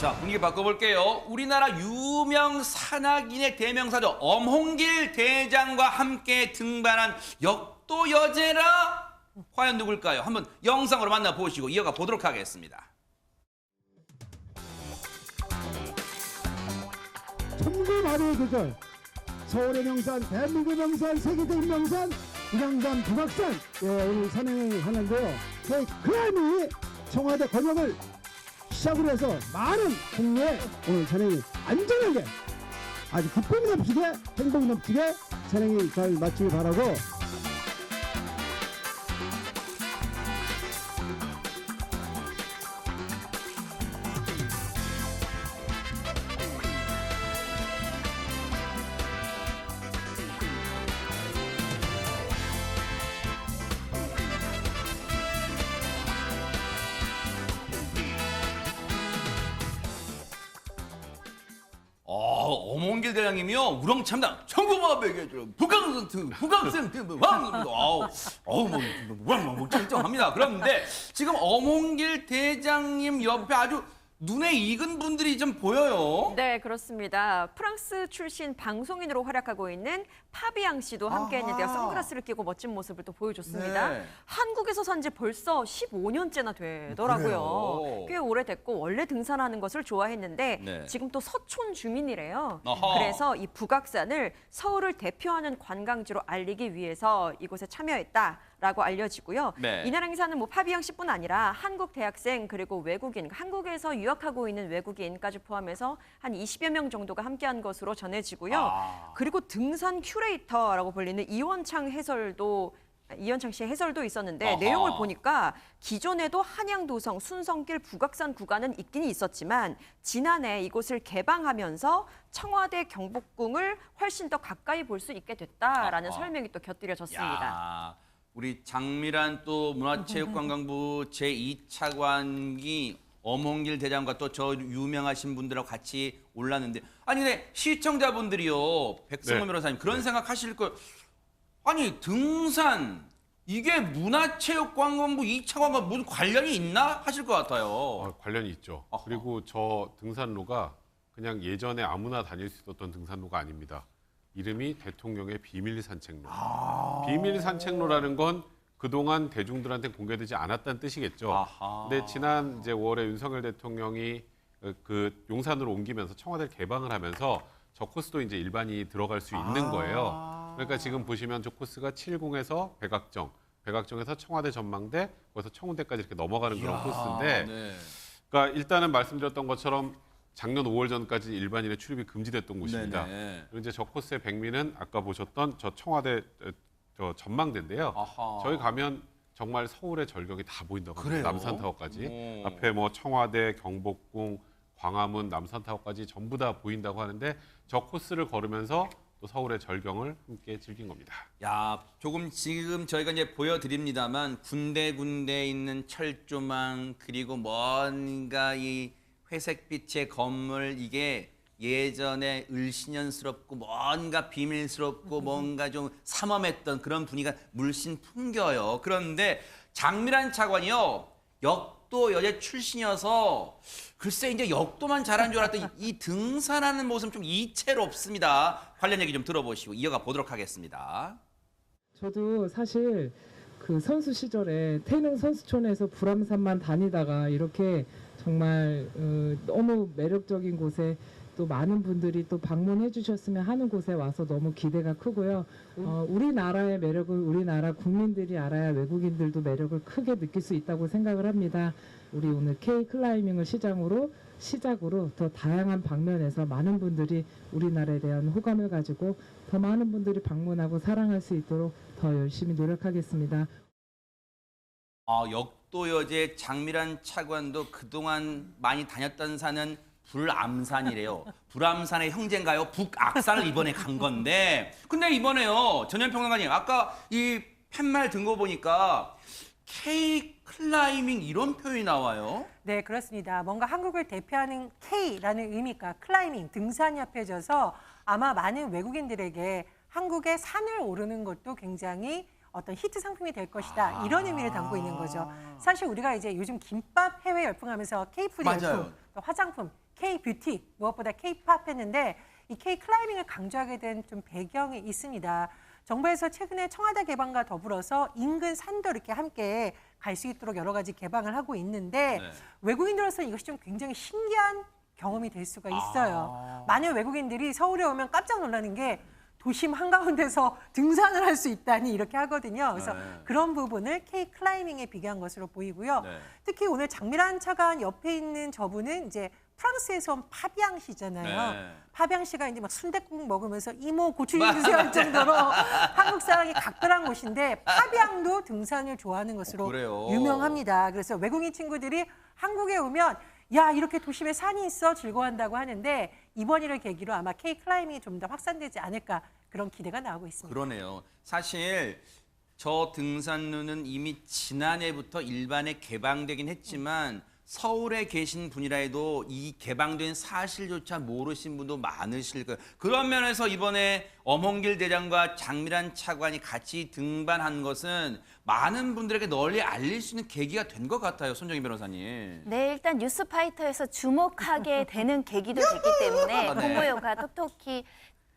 자, 분위기 바꿔볼게요. 우리나라 유명 산악인의 대명사죠. 엄홍길 대장과 함께 등반한 역도 여제라? 과연 누굴까요? 한번 영상으로 만나보시고 이어가 보도록 하겠습니다. 천구 마루의 계절, 서울의 명산, 대한민국의 명산, 세계적인 명산, 인왕산, 북악산, 오늘 산행을 하는데요. 저희 클라이밍이 청와대 권역을 시작으로 해서 많은 국내 오늘 산행이 안전하게 아주 기쁨 넘치게 행복 넘치게 산행이 잘 마치길 바라고. 엄홍길 대장님이요. 우렁참당 천구마백의 북악산 왕입니다. 뭐 짱짱합니다. 그런데 지금 엄홍길 대장님 옆에 아주 눈에 익은 분들이 좀 보여요. 네, 그렇습니다. 프랑스 출신 방송인으로 활약하고 있는 파비앙 씨도 함께했는데요. 선글라스를 끼고 멋진 모습을 또 보여줬습니다. 네. 한국에서 산 지 벌써 15년째나 되더라고요. 그래요? 꽤 오래됐고 원래 등산하는 것을 좋아했는데 네. 지금 또 서촌 주민이래요. 아하. 그래서 이 북악산을 서울을 대표하는 관광지로 알리기 위해서 이곳에 참여했다라고 알려지고요. 네. 이날 행사는 뭐 파비앙 씨뿐 아니라 한국 대학생 그리고 외국인, 한국에서 유학하고 있는 외국인까지 포함해서 한 20여 명 정도가 함께한 것으로 전해지고요. 그리고 등산 큐레이터라고 불리는 이원창 씨의 해설도 있었는데 아하. 내용을 보니까 기존에도 한양도성, 순성길, 북악산 구간은 있긴 있었지만 지난해 이곳을 개방하면서 청와대 경복궁을 훨씬 더 가까이 볼 수 있게 됐다라는 아하. 설명이 또 곁들여졌습니다. 야, 우리 장미란 또 문화체육관광부 제2차관이 엄홍길 대장과 또 저 유명하신 분들하고 같이 올랐는데 아니 근데 시청자분들이요. 백성원 네. 변호사님 그런 생각하실 거 아니 등산 이게 문화체육관광부 2차관과 무슨 관련이 있나 하실 것 같아요. 관련이 있죠. 아하. 그리고 저 등산로가 그냥 예전에 아무나 다닐 수 있었던 등산로가 아닙니다. 이름이 대통령의 비밀 산책로. 비밀 산책로라는 건 그동안 대중들한테 공개되지 않았다는 뜻이겠죠. 아하. 근데 지난 이제 5월에 윤석열 대통령이 그 용산으로 옮기면서 청와대를 개방을 하면서 저 코스도 이제 일반이 들어갈 수 있는 거예요. 그러니까 지금 보시면 저 코스가 7궁에서 백악정, 백악정에서 청와대 전망대, 거기서 청운대까지 이렇게 넘어가는 그런 코스인데, 네. 그러니까 일단은 말씀드렸던 것처럼 작년 5월 전까지 일반인의 출입이 금지됐던 곳입니다. 네네. 그리고 이제 저 코스의 백미는 아까 보셨던 저 청와대 저 전망대인데요. 아하. 저희 가면 정말 서울의 절경이 다 보인다고 합니다. 그래요? 남산타워까지. 오. 앞에 뭐 청와대, 경복궁, 광화문, 남산타워까지 전부 다 보인다고 하는데 저 코스를 걸으면서 또 서울의 절경을 함께 즐긴 겁니다. 야, 조금 지금 저희가 이제 보여드립니다만 군데군데 있는 철조망 그리고 뭔가 이 회색빛의 건물 이게 예전에 을씨년스럽고 뭔가 비밀스럽고 뭔가 좀 삼엄했던 그런 분위기가 물씬 풍겨요. 그런데 장미란 차관이요. 역도 여제 출신이어서 글쎄 이제 역도만 잘한 줄 알았더니 이 등산하는 모습 좀 이채롭습니다. 관련 얘기 좀 들어보시고 이어가 보도록 하겠습니다. 저도 사실 그 선수 시절에 태릉 선수촌에서 불암산만 다니다가 이렇게 정말 너무 매력적인 곳에 또 많은 분들이 또 방문해 주셨으면 하는 곳에 와서 너무 기대가 크고요. 우리나라의 매력을 우리나라 국민들이 알아야 외국인들도 매력을 크게 느낄 수 있다고 생각을 합니다. 우리 오늘 K 클라이밍을 시작으로 더 다양한 방면에서 많은 분들이 우리나라에 대한 호감을 가지고 더 많은 분들이 방문하고 사랑할 수 있도록 더 열심히 노력하겠습니다. 역도 여제 장미란 차관도 그동안 많이 다녔던 산은 불암산이래요. 불암산의 형제인가요? 북악산을 이번에 간 건데 근데 이번에요. 전현평론가님 아까 이 팻말 든 거 보니까 K 클라이밍 이런 표현이 나와요. 네, 그렇습니다. 뭔가 한국을 대표하는 K라는 의미가 클라이밍, 등산이 합해져서 아마 많은 외국인들에게 한국의 산을 오르는 것도 굉장히 어떤 히트 상품이 될 것이다. 이런 의미를 담고 있는 거죠. 사실 우리가 이제 요즘 김밥 해외 열풍하면서 K푸드 맞아요. 열풍, 또 화장품 K-뷰티, 무엇보다 K-팝 했는데 이 K-클라이밍을 강조하게 된 좀 배경이 있습니다. 정부에서 최근에 청와대 개방과 더불어서 인근 산도 이렇게 함께 갈 수 있도록 여러 가지 개방을 하고 있는데 네. 외국인들로서는 이것이 좀 굉장히 신기한 경험이 될 수가 있어요. 많은 외국인들이 서울에 오면 깜짝 놀라는 게 도심 한가운데서 등산을 할 수 있다니 이렇게 하거든요. 그래서 네. 그런 부분을 K-클라이밍에 비교한 것으로 보이고요. 네. 특히 오늘 장미란 차관 옆에 있는 저분은 이제 프랑스에서 온 파비앙 씨잖아요. 네. 파비앙 씨가 이제 막 순댓국 먹으면서 이모 고추 좀 주세요 할 정도로 한국 사랑이 각별한 곳인데 파비앙도 등산을 좋아하는 것으로 그래요? 유명합니다. 그래서 외국인 친구들이 한국에 오면 야 이렇게 도심에 산이 있어 즐거워한다고 하는데 이번 일을 계기로 아마 K-클라이밍이 좀 더 확산되지 않을까 그런 기대가 나오고 있습니다. 그러네요. 사실 저 등산로는 이미 지난해부터 일반에 개방되긴 했지만 서울에 계신 분이라 해도 이 개방된 사실조차 모르신 분도 많으실 거예요. 그런 면에서 이번에 엄홍길 대장과 장미란 차관이 같이 등반한 것은 많은 분들에게 널리 알릴 수 있는 계기가 된 것 같아요. 손정희 변호사님. 네, 일단 뉴스파이터에서 주목하게 되는 계기도 됐기 때문에 네. 홍보 효과 톡톡히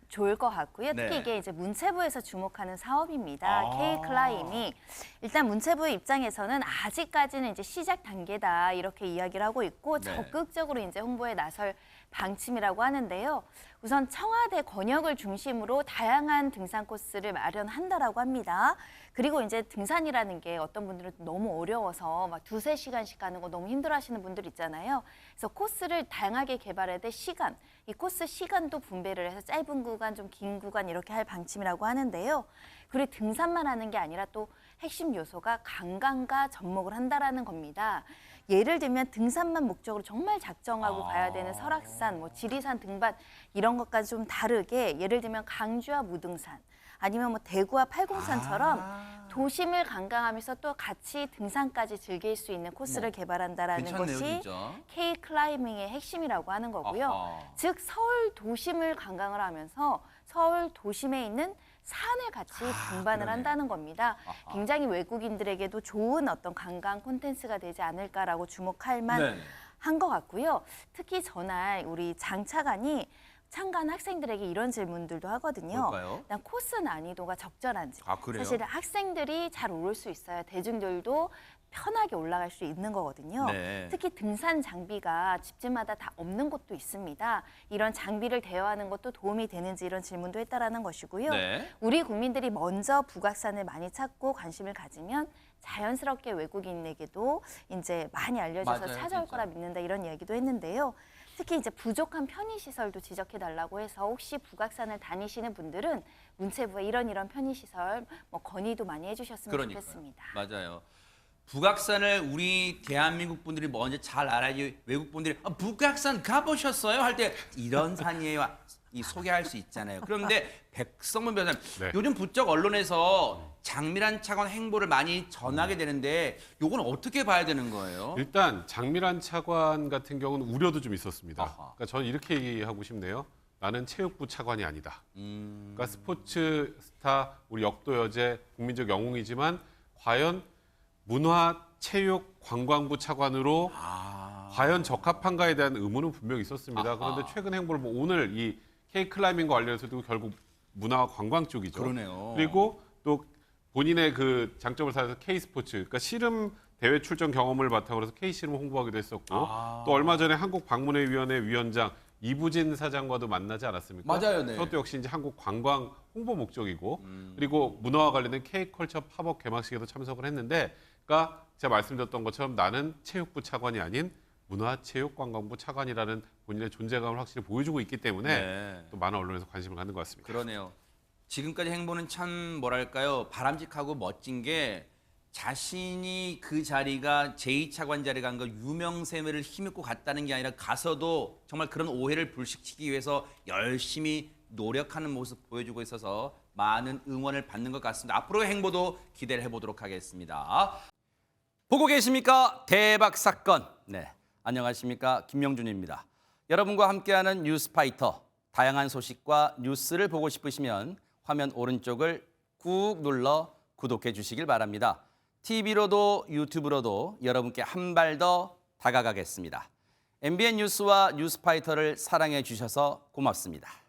좋을 것 같고요. 특히 네. 이게 이제 문체부에서 주목하는 사업입니다. 아. K-클라임이 일단 문체부의 입장에서는 아직까지는 이제 시작 단계다 이렇게 이야기를 하고 있고 네. 적극적으로 이제 홍보에 나설 방침이라고 하는데요. 우선 청와대 권역을 중심으로 다양한 등산 코스를 마련한다라고 합니다. 그리고 이제 등산이라는 게 어떤 분들은 너무 어려워서 막 2-3시간씩 가는 거 너무 힘들어하시는 분들 있잖아요. 그래서 코스를 다양하게 개발해야 될 시간, 이 코스 시간도 분배를 해서 짧은 구간, 좀 긴 구간 이렇게 할 방침이라고 하는데요. 그리고 등산만 하는 게 아니라 또 핵심 요소가 관광과 접목을 한다라는 겁니다. 예를 들면 등산만 목적으로 정말 작정하고 가야 되는 설악산, 뭐 지리산 등반 이런 것까지 좀 다르게 예를 들면 강주와 무등산 아니면 뭐 대구와 팔공산처럼 도심을 관광하면서 또 같이 등산까지 즐길 수 있는 코스를 개발한다라는 괜찮네요, 것이 진짜. K-클라이밍의 핵심이라고 하는 거고요. 아하. 즉 서울 도심을 관광을 하면서 서울 도심에 있는 산을 같이 등반을 그러네. 한다는 겁니다. 아하. 굉장히 외국인들에게도 좋은 어떤 관광 콘텐츠가 되지 않을까라고 주목할 네. 만한 것 같고요. 특히 전날 우리 장 차관이 참가한 학생들에게 이런 질문들도 하거든요. 뭘까요? 일단 코스 난이도가 적절한지. 아, 그래요? 사실 학생들이 잘 오를 수 있어야 대중들도 편하게 올라갈 수 있는 거거든요. 네. 특히 등산 장비가 집집마다 다 없는 곳도 있습니다. 이런 장비를 대여하는 것도 도움이 되는지 이런 질문도 했다라는 것이고요. 네. 우리 국민들이 먼저 북악산을 많이 찾고 관심을 가지면 자연스럽게 외국인에게도 이제 많이 알려져서 맞아요, 찾아올 진짜. 거라 믿는다 이런 이야기도 했는데요. 특히 이제 부족한 편의시설도 지적해달라고 해서 혹시 북악산을 다니시는 분들은 문체부에 이런 편의시설 뭐 건의도 많이 해주셨으면 그러니까요. 좋겠습니다. 맞아요. 북악산을 우리 대한민국 분들이 먼저 잘 알아야지 외국 분들이 북악산 가보셨어요? 할 때 이런 산이에요. 이 소개할 수 있잖아요. 그런데 백성문 변호사님, 네. 요즘 부쩍 언론에서 장미란 차관 행보를 많이 전하게 되는데 요건 어떻게 봐야 되는 거예요? 일단 장미란 차관 같은 경우는 우려도 좀 있었습니다. 아하. 그러니까 저는 이렇게 얘기하고 싶네요. 나는 체육부 차관이 아니다. 음. 그러니까 스포츠 스타 우리 역도여제 국민적 영웅이지만 과연 문화, 체육, 관광부 차관으로 과연 적합한가에 대한 의문은 분명히 있었습니다. 아하. 그런데 최근 행보를 보면 오늘 이 K-클라이밍과 관련해서도 결국 문화와 관광 쪽이죠. 그러네요. 그리고 또 본인의 그 장점을 살려서 K-스포츠, 그러니까 씨름 대회 출전 경험을 바탕으로 해서 K-씨름을 홍보하기도 했었고 또 얼마 전에 한국박물회위원회 위원장 이부진 사장과도 만나지 않았습니까? 맞아요, 네. 그것도 역시 이제 한국 관광 홍보 목적이고 그리고 문화와 관련된 K-컬처 팝업 개막식에도 참석을 했는데 그러니까 제가 말씀드렸던 것처럼 나는 체육부 차관이 아닌 문화체육관광부 차관이라는 본인의 존재감을 확실히 보여주고 있기 때문에 네. 또 많은 언론에서 관심을 갖는 것 같습니다. 그러네요. 지금까지 행보는 참 뭐랄까요 바람직하고 멋진 게 자신이 그 자리가 제2차관 자리에 간 거 유명세를 힘입고 갔다는 게 아니라 가서도 정말 그런 오해를 불식시키기 위해서 열심히 노력하는 모습 보여주고 있어서 많은 응원을 받는 것 같습니다. 앞으로의 행보도 기대를 해보도록 하겠습니다. 보고 계십니까? 대박 사건. 네, 안녕하십니까? 김명준입니다. 여러분과 함께하는 뉴스파이터. 다양한 소식과 뉴스를 보고 싶으시면 화면 오른쪽을 꾹 눌러 구독해 주시길 바랍니다. TV로도 유튜브로도 여러분께 한 발 더 다가가겠습니다. MBN 뉴스와 뉴스파이터를 사랑해 주셔서 고맙습니다.